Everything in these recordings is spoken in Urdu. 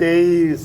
23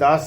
10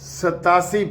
87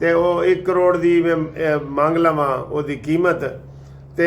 ਤੇ ਉਹ 1 ਕਰੋੜ ਦੀ ਮੈਂ ਮੰਗ ਲਵਾਂ ਉਹਦੀ ਕੀਮਤ, ਤੇ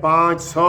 500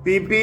PP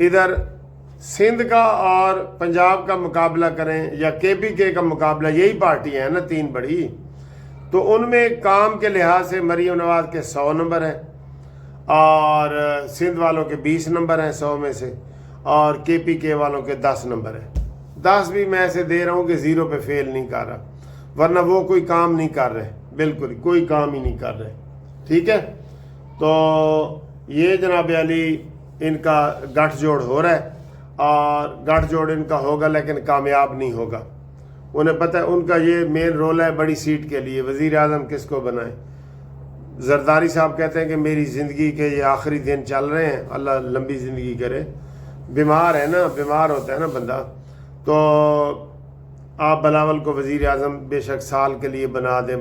ادھر سندھ کا اور پنجاب کا مقابلہ کریں یا KPK کا مقابلہ، یہی پارٹی ہیں نا تین بڑی، تو ان میں کام کے لحاظ سے مریم نواز کے 100 نمبر ہیں اور سندھ والوں کے 20 نمبر ہیں 100 میں سے، اور KPK والوں کے 10 نمبر ہیں۔ 10 بھی میں ایسے دے رہا ہوں کہ 0 پہ فیل نہیں کر رہا، ورنہ وہ کوئی کام نہیں کر رہے، بالکل کوئی کام ہی نہیں کر رہے، ٹھیک ہے۔ تو یہ جناب علی ان کا گٹھ جوڑ ہو رہا ہے، اور گٹھ جوڑ ان کا ہوگا لیکن کامیاب نہیں ہوگا۔ انہیں پتہ ہے ان کا یہ مین رول ہے بڑی سیٹ کے لیے، وزیر اعظم کس کو بنائیں۔ زرداری صاحب کہتے ہیں کہ میری زندگی کے یہ آخری دن چل رہے ہیں، اللہ لمبی زندگی کرے، بیمار ہے نا، بیمار ہوتا ہے نا بندہ، تو آپ بلاول کو وزیر اعظم بے شک سال کے لیے بنا دیں۔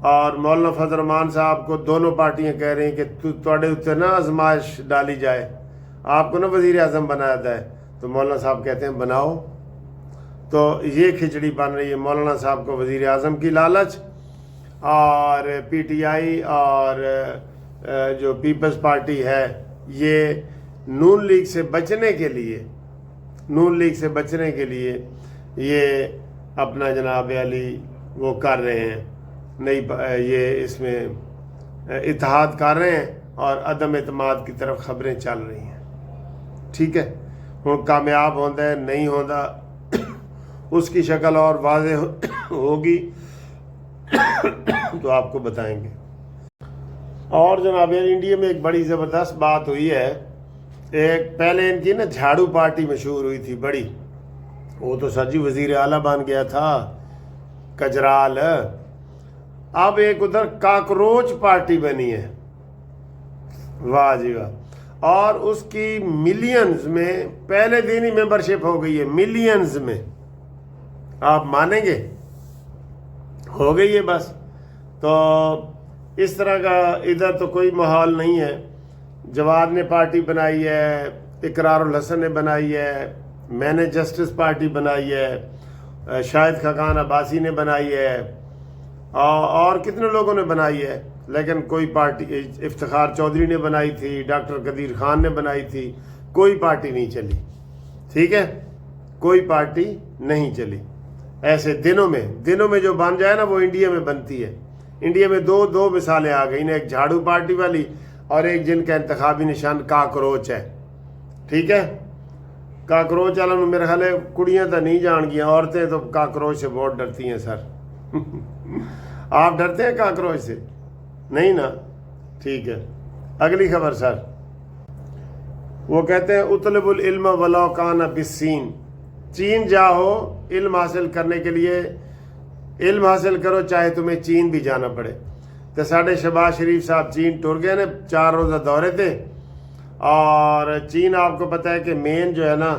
اور مولانا فضل الرحمان صاحب کو دونوں پارٹیاں کہہ رہی ہیں کہ تواڈے اوتے نا آزمائش ڈالی جائے، آپ کو نا وزیر اعظم بنایا جائے، تو مولانا صاحب کہتے ہیں بناؤ۔ تو یہ کھچڑی بن رہی ہے، مولانا صاحب کو وزیر اعظم کی لالچ، اور PTI اور جو پیپلز پارٹی ہے یہ نون لیگ سے بچنے کے لیے یہ اپنا جناب علی وہ کر رہے ہیں، یہ اس میں اتحاد کر رہے ہیں اور عدم اعتماد کی طرف خبریں چل رہی ہیں، ٹھیک ہے۔ ہوں کامیاب ہوتا ہے نہیں ہوتا اس کی شکل اور واضح ہوگی تو آپ کو بتائیں گے۔ اور جناب انڈیا میں ایک بڑی زبردست بات ہوئی ہے، ایک پہلے ان کی نا جھاڑو پارٹی مشہور ہوئی تھی بڑی، وہ تو سر جی وزیر اعلیٰ بن گیا تھا کجرال، اب ایک ادھر کاکروچ پارٹی بنی ہے، واہ جی واہ، اور اس کی ملینز میں پہلے دن ہی ممبرشپ ہو گئی ہے، ملینز میں، آپ مانیں گے ہو گئی ہے بس۔ تو اس طرح کا ادھر تو کوئی ماحول نہیں ہے۔ جواد نے پارٹی بنائی ہے، اقرار الحسن نے بنائی ہے، میں نے جسٹس پارٹی بنائی ہے، شاہد خاقان عباسی نے بنائی ہے، اور کتنے لوگوں نے بنائی ہے، لیکن کوئی پارٹی، افتخار چودھری نے بنائی تھی، ڈاکٹر قدیر خان نے بنائی تھی، کوئی پارٹی نہیں چلی، ٹھیک ہے، کوئی پارٹی نہیں چلی۔ ایسے دنوں میں جو بن جائے نا وہ انڈیا میں بنتی ہے۔ انڈیا میں دو مثالیں آ گئی نا، ایک جھاڑو پارٹی والی اور ایک جن کا انتخابی نشان کاکروچ ہے، ٹھیک ہے۔ کاکروچ والوں میرے خیال ہے کڑیاں تو نہیں جان گیا، عورتیں تو کاکروچ سے بہت ڈرتی ہیں سر آپ ڈرتے ہیں کاکروچ سے؟ نہیں نا، ٹھیک ہے۔ اگلی خبر سر، وہ کہتے ہیں اطلب العلم ولو کان بالصین، چین جاؤ علم حاصل کرنے کے لیے، علم حاصل کرو چاہے تمہیں چین بھی جانا پڑے۔ تو ساڑھے شہباز شریف صاحب چین ٹر گئے نا، 4 روزہ دورے تھے، اور چین آپ کو پتہ ہے کہ مین جو ہے نا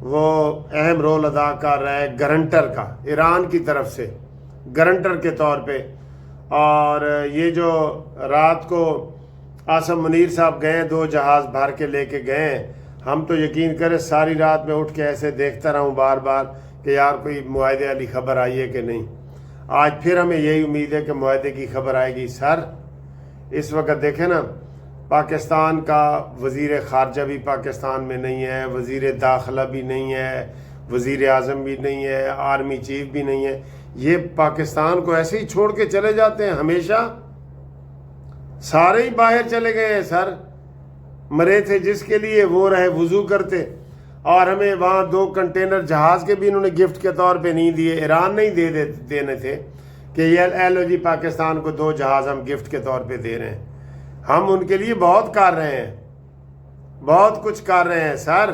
وہ اہم رول ادا کر رہا ہے گارنٹر کا، ایران کی طرف سے گارنٹر کے طور پہ۔ اور یہ جو رات کو عاصم منیر صاحب گئے، 2 جہاز بھر کے لے کے گئے، ہم تو یقین کریں ساری رات میں اٹھ کے ایسے دیکھتا رہا ہوں بار بار کہ یار کوئی معاہدے والی خبر آئی ہے کہ نہیں۔ آج پھر ہمیں یہی امید ہے کہ معاہدے کی خبر آئے گی۔ سر اس وقت دیکھیں نا، پاکستان کا وزیر خارجہ بھی پاکستان میں نہیں ہے، وزیر داخلہ بھی نہیں ہے، وزیر اعظم بھی نہیں ہے، آرمی چیف بھی نہیں ہے، یہ پاکستان کو ایسے ہی چھوڑ کے چلے جاتے ہیں ہمیشہ، سارے ہی باہر چلے گئے ہیں سر، مرے تھے جس کے لیے وہ رہے وضو کرتے، اور ہمیں وہاں 2 کنٹینر جہاز کے بھی انہوں نے گفٹ کے طور پہ نہیں دیے، ایران نہیں دینے تھے کہ یہ لو جی پاکستان کو 2 جہاز ہم گفٹ کے طور پہ دے رہے ہیں۔ ہم ان کے لیے بہت کر رہے ہیں، بہت کچھ کر رہے ہیں سر،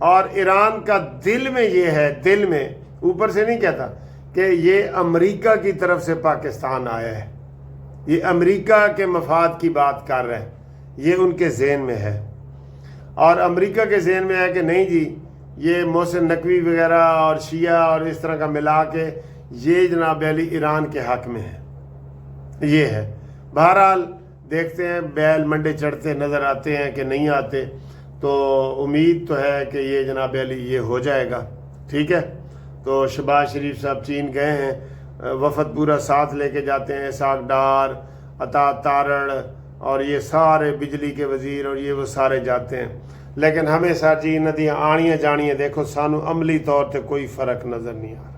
اور ایران کا دل میں یہ ہے، دل میں، اوپر سے نہیں کہتا کہ یہ امریکہ کی طرف سے پاکستان آیا ہے، یہ امریکہ کے مفاد کی بات کر رہے ہیں، یہ ان کے ذہن میں ہے۔ اور امریکہ کے ذہن میں ہے کہ نہیں جی یہ محسن نقوی وغیرہ اور شیعہ اور اس طرح کا ملا کے یہ جناب علی ایران کے حق میں ہے، یہ ہے۔ بہرحال دیکھتے ہیں بیل منڈے چڑھتے نظر آتے ہیں کہ نہیں آتے، تو امید تو ہے کہ یہ جناب علی یہ ہو جائے گا، ٹھیک ہے۔ تو شہباز شریف صاحب چین گئے ہیں، وفد پورا ساتھ لے کے جاتے ہیں، اسحاق ڈار، عطا تارڑ اور یہ سارے بجلی کے وزیر اور یہ وہ سارے جاتے ہیں۔ لیکن ہمیں سر جی ندیاں آنیاں جانیاں دیکھو سانو عملی طور تے کوئی فرق نظر نہیں آ رہا.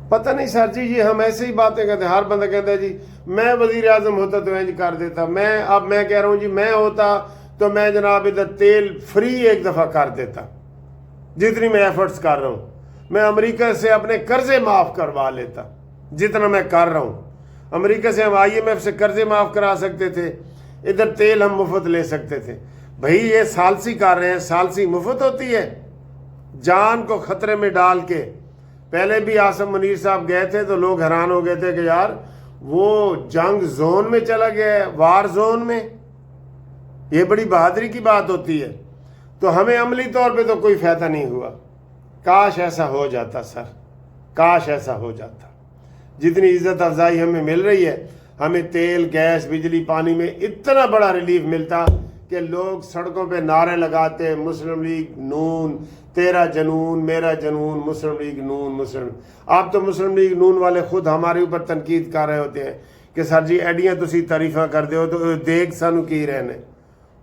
پتہ نہیں سر جی یہ ہم ایسے ہی باتیں کرتے ہیں. ہر بندہ کہتا ہے جی میں وزیر اعظم ہوتا تو انج کر دیتا. میں کہہ رہا ہوں جی میں ہوتا تو میں جناب ادھر تیل فری ایک دفعہ کر دیتا جتنی میں ایفرٹس کر رہا ہوں. میں امریکہ سے اپنے قرضے معاف کروا لیتا جتنا میں کر رہا ہوں. امریکہ سے ہم IMF سے قرضے معاف کرا سکتے تھے, ادھر تیل ہم مفت لے سکتے تھے. بھائی یہ ثالثی کر رہے ہیں, ثالثی مفت ہوتی ہے جان کو خطرے میں ڈال کے. پہلے بھی عاصم منیر صاحب گئے تھے تو لوگ حیران ہو گئے تھے کہ یار وہ جنگ زون میں چلا گیا ہے, وار زون میں. یہ بڑی بہادری کی بات ہوتی ہے. تو ہمیں عملی طور پہ تو کوئی فائدہ نہیں ہوا. کاش ایسا ہو جاتا سر, کاش ایسا ہو جاتا. جتنی عزت افزائی ہمیں مل رہی ہے, ہمیں تیل گیس بجلی پانی میں اتنا بڑا ریلیف ملتا کہ لوگ سڑکوں پہ نعرے لگاتے مسلم لیگ نون, تیرا جنون میرا جنون, مسلم لیگ نون مسلم. آپ تو مسلم لیگ نون والے خود ہمارے اوپر تنقید کر رہے ہوتے ہیں کہ سر جی ایڈیاں تسی تعریفاں کر دے ہو تو دیکھ سانو کی رہنے,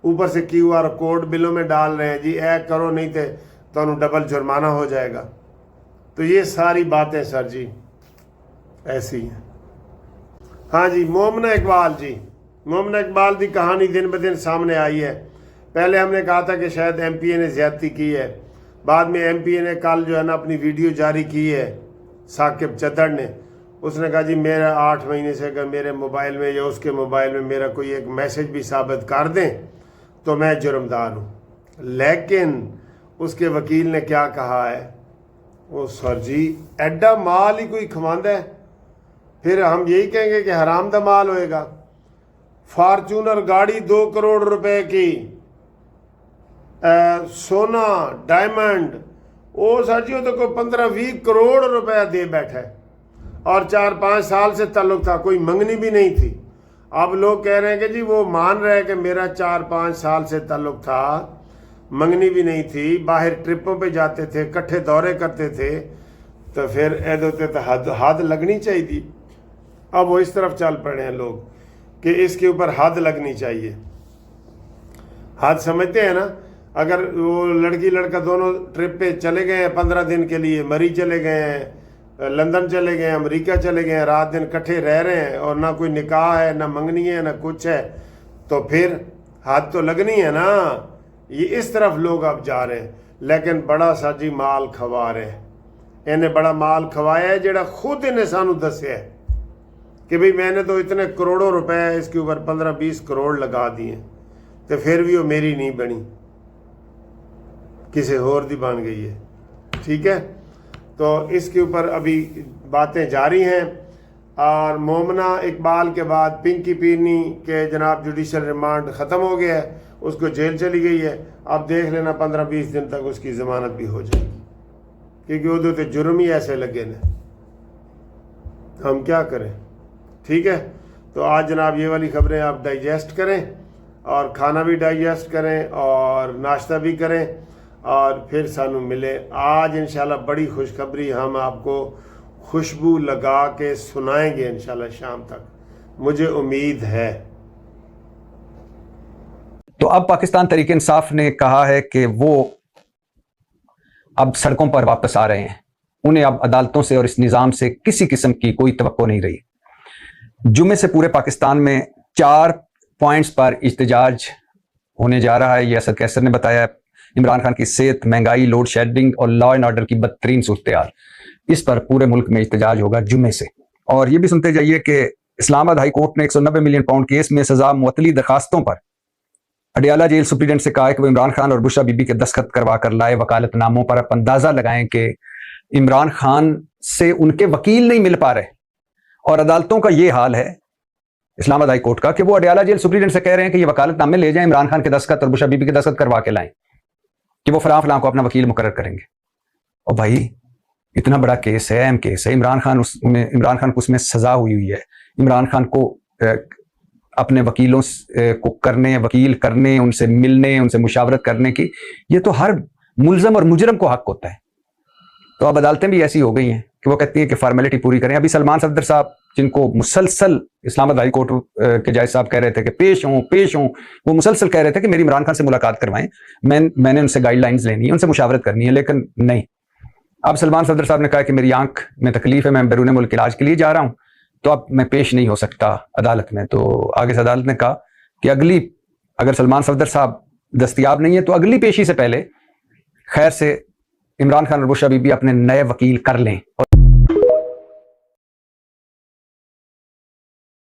اوپر سے QR کوڈ بلوں میں ڈال رہے ہیں جی اے کرو نہیں تے تو ڈبل جرمانہ ہو جائے گا. تو یہ ساری باتیں سر جی ایسی ہیں. ہاں جی مومنہ اقبال جی, مومنہ اقبال کی کہانی دن بدن سامنے آئی ہے. پہلے ہم نے کہا تھا کہ شاید MPA نے زیادتی کی ہے, بعد میں MPA نے کل جو ہے نا اپنی ویڈیو جاری کی ہے, ثاقب چدر نے. اس نے کہا جی میرا 8 مہینے سے اگر میرے موبائل میں یا اس کے موبائل میں میرا کوئی ایک میسج بھی ثابت کر دیں تو میں جرمدار ہوں. لیکن اس کے وکیل نے کیا کہا ہے, وہ سر جی ایڈا مال ہی کوئی کھواندہ ہے, پھر ہم یہی کہیں گے کہ حرام دا مال ہوئے گا. فارچونر گاڑی 2 کروڑ روپے کی, سونا ڈائمنڈ, وہ سر جی وہ تو کوئی 15-20 کروڑ روپے دے بیٹھا ہے, اور 4-5 سال سے تعلق تھا, کوئی منگنی بھی نہیں تھی. اب لوگ کہہ رہے ہیں کہ جی وہ مان رہے کہ میرا 4-5 سال سے تعلق تھا, منگنی بھی نہیں تھی, باہر ٹرپوں پہ جاتے تھے, کٹھے دورے کرتے تھے, تو پھر عید ہوتے تو حد لگنی چاہیے تھی. اب وہ اس طرف چل پڑے ہیں لوگ کہ اس کے اوپر حد لگنی چاہیے. حد سمجھتے ہیں نا, اگر وہ لڑکی لڑکا دونوں ٹرپ پہ چلے گئے ہیں 15 دن کے لیے, مری چلے گئے ہیں, لندن چلے گئے ہیں, امریکہ چلے گئے ہیں, رات دن کٹھے رہ رہے ہیں, اور نہ کوئی نکاح ہے نہ منگنی ہے نہ کچھ ہے, تو پھر حد تو لگنی ہے نا. یہ اس طرف لوگ اب جا رہے ہیں. لیکن بڑا سا جی مال کھوا رہے ہیں. انہیں بڑا مال کھوایا ہے جڑا خود انہیں سانو دسیا ہے کہ بھئی میں نے تو اتنے کروڑوں روپے اس کے اوپر 15-20 کروڑ لگا دیے, تو پھر بھی وہ میری نہیں بنی, کسی اور دی بن گئی ہے. ٹھیک ہے, تو اس کے اوپر ابھی باتیں جاری ہیں. اور مومنہ اقبال کے بعد پنکی پیرنی کے جناب جوڈیشل ریمانڈ ختم ہو گیا ہے, اس کو جیل چلی گئی ہے. اب دیکھ لینا 15-20 دن تک اس کی ضمانت بھی ہو جائے گی, کیونکہ وہ تو جرم ہی ایسے لگے نا, ہم کیا کریں. ٹھیک ہے, تو آج جناب یہ والی خبریں آپ ڈائجسٹ کریں, اور کھانا بھی ڈائجسٹ کریں اور ناشتہ بھی کریں, اور پھر سانو ملے. آج انشاءاللہ بڑی خوشخبری ہم آپ کو خوشبو لگا کے سنائیں گے انشاءاللہ شام تک, مجھے امید ہے. تو اب پاکستان تحریک انصاف نے کہا ہے کہ وہ اب سڑکوں پر واپس آ رہے ہیں. انہیں اب عدالتوں سے اور اس نظام سے کسی قسم کی کوئی توقع نہیں رہی. جمعے سے پورے پاکستان میں 4 پوائنٹس پر احتجاج ہونے جا رہا ہے. یہ اسد کیسر نے بتایا. عمران خان کی صحت, مہنگائی, لوڈ شیڈنگ اور لا اینڈ آرڈر کی بدترین صورتحال, اس پر پورے ملک میں احتجاج ہوگا جمعے سے. اور یہ بھی سنتے جائیے کہ اسلام آباد ہائی کورٹ نے 190 ملین پاؤنڈ کیس میں سزا معطلی درخواستوں پر اڈیالہ جیل سپرنٹینڈنٹ سے کہا ہے کہ وہ عمران خان اور بشرا بی بی کے دستخط کروا کر لائے وکالت ناموں پر. آپ اندازہ لگائیں کہ عمران خان سے ان کے وکیل نہیں مل پا رہے, اور عدالتوں کا یہ حال ہے اسلام آباد ہائی کورٹ کا کہ وہ اڈیالہ جیل سپرنٹینڈنٹ سے کہہ رہے ہیں کہ یہ وکالت نامے لے جائیں, عمران خان کے دستخط اور بشرا بی بی کے دستخط کروا کے لائیں کہ وہ فلاں فلاں کو اپنا وکیل مقرر کریں گے. اور بھائی اتنا بڑا کیس ہے, اہم کیس ہے. عمران خان کو اس میں سزا ہوئی ہے. عمران خان کو اپنے وکیلوں کو کرنے, وکیل کرنے, ان سے ملنے, ان سے مشاورت کرنے کی, یہ تو ہر ملزم اور مجرم کو حق ہوتا ہے. تو اب عدالتیں بھی ایسی ہو گئی ہیں کہ وہ کہتی ہیں کہ فارمیلٹی پوری کریں. ابھی سلمان صفدر صاحب جن کو مسلسل اسلام آباد ہائی کورٹ کے جج صاحب کہہ رہے تھے کہ پیش ہوں, وہ مسلسل کہہ رہے تھے کہ میری عمران خان سے ملاقات کروائیں, میں نے ان سے گائیڈ لائنز لینی ہے, ان سے مشاورت کرنی ہے, لیکن نہیں. اب سلمان صفدر صاحب نے کہا کہ میری آنکھ میں تکلیف ہے, میں بیرون ملک علاج کے لیے جا رہا ہوں, تو اب میں پیش نہیں ہو سکتا عدالت میں. تو آگے سے عدالت نے کہا کہ اگر سلمان صفدر صاحب دستیاب نہیں ہے تو اگلی پیشی سے پہلے خیر سے عمران خان اور بشرا بی بی اپنے نئے وکیل کر لیں.